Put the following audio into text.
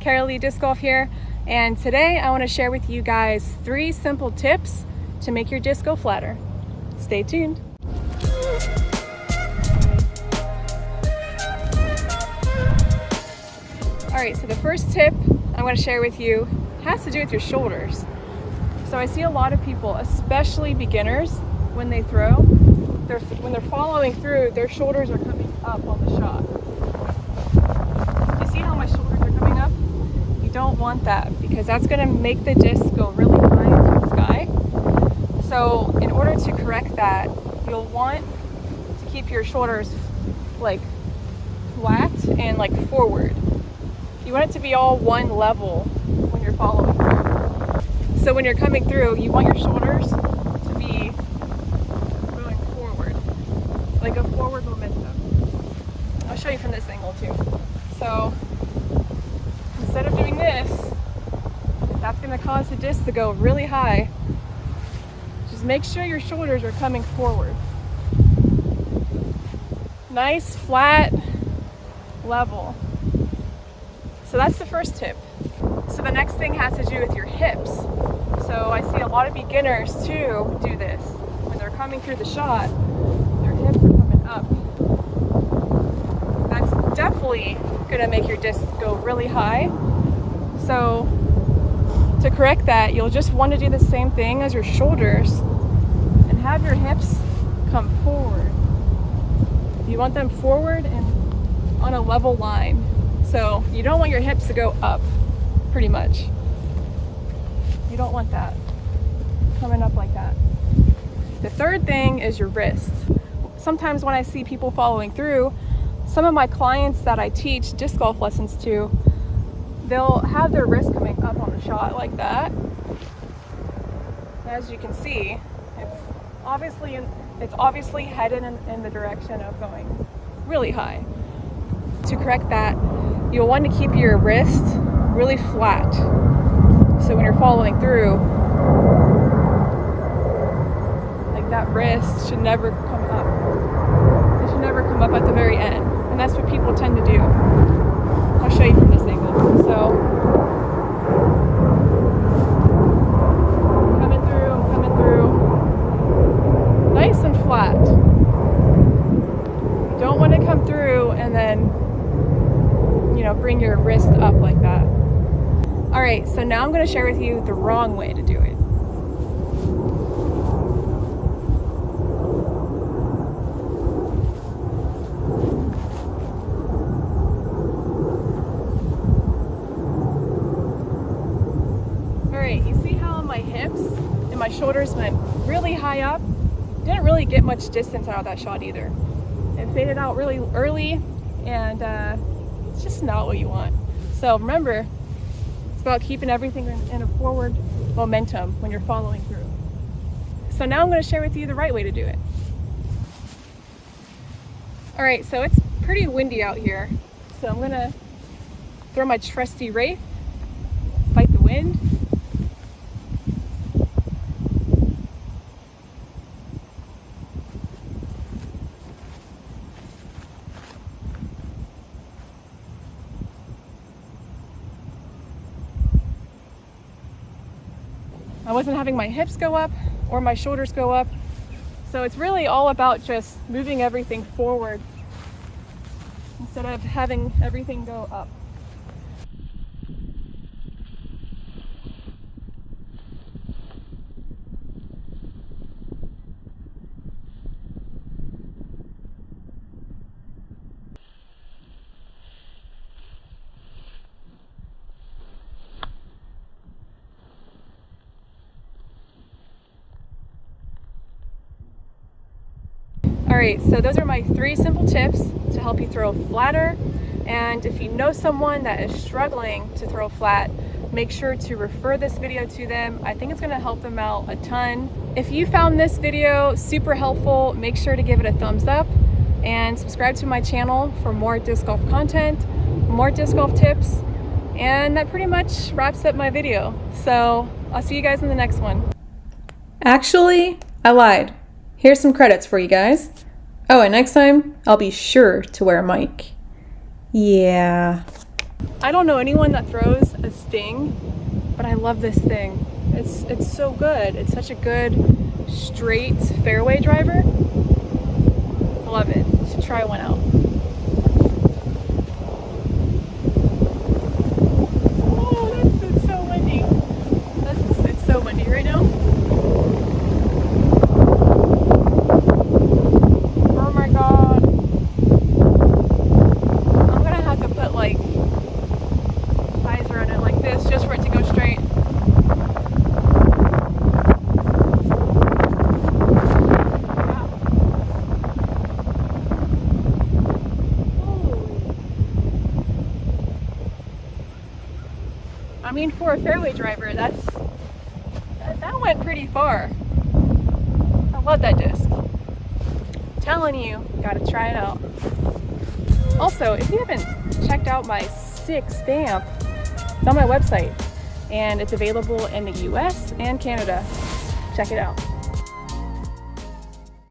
Carolee Disc Golf here, and today I want to share with you guys 3 simple tips to make your disc go flatter. Stay tuned. Alright, so the first tip I'm going to share with you has to do with your shoulders. So I see a lot of people, especially beginners, when they throw, when they're following through, their shoulders are coming up on the shot. You see how my shoulders are coming up? You don't want that because that's going to make the disc go really high into the sky. So in order to correct that, you'll want to keep your shoulders like flat and like forward. You want it to be all one level when you're following through. So when you're coming through, you want your shoulders to be going forward, like a forward momentum. I'll show you from this angle too. So instead of doing this, that's going to cause the disc to go really high. Just make sure your shoulders are coming forward. Nice, flat, level. So that's the first tip. So the next thing has to do with your hips. So I see a lot of beginners too do this. When they're coming through the shot, their hips are coming up. That's definitely gonna make your disc go really high. So to correct that, you'll just want to do the same thing as your shoulders and have your hips come forward. You want them forward and on a level line. So you don't want your hips to go up, pretty much. You don't want that coming up like that. The third thing is your wrists. Sometimes when I see people following through, some of my clients that I teach disc golf lessons to, they'll have their wrist coming up on the shot like that. As you can see, it's obviously headed in the direction of going really high. To correct that, you'll want to keep your wrist really flat. So when you're following through, like that wrist should never come up. It should never come up at the very end. And that's what people tend to do. I'll show you from this angle. So coming through, nice and flat. You don't want to come through and then bring your wrist up like that. All right, so now I'm going to share with you the wrong way to do it. All right, you see how my hips and my shoulders went really high up? Didn't really get much distance out of that shot either. It faded out really early, and it's just not what you want. So remember, it's about keeping everything in a forward momentum when you're following through. So now I'm going to share with you the right way to do it. All right, so it's pretty windy out here. So I'm going to throw my trusty Wraith, fight the wind. I wasn't having my hips go up or my shoulders go up. So it's really all about just moving everything forward instead of having everything go up. Alright, so those are my 3 simple tips to help you throw flatter. And if you know someone that is struggling to throw flat, make sure to refer this video to them. I think it's going to help them out a ton. If you found this video super helpful, make sure to give it a thumbs up and subscribe to my channel for more disc golf content, more disc golf tips, and that pretty much wraps up my video. So I'll see you guys in the next one. Actually, I lied. Here's some credits for you guys. Oh, and next time, I'll be sure to wear a mic. Yeah. I don't know anyone that throws a Sting, but I love this thing. It's so good. It's such a good straight fairway driver. Love it. You should try one out. Oh, it's so windy. It's so windy right now. Oh my god. I'm gonna have to put like visor on it like this just for it to go straight. I mean, for a fairway driver, that went pretty far. I love that disc. Telling you, gotta try it out. Also, if you haven't checked out my sick stamp, it's on my website, and it's available in the US and Canada. Check it out.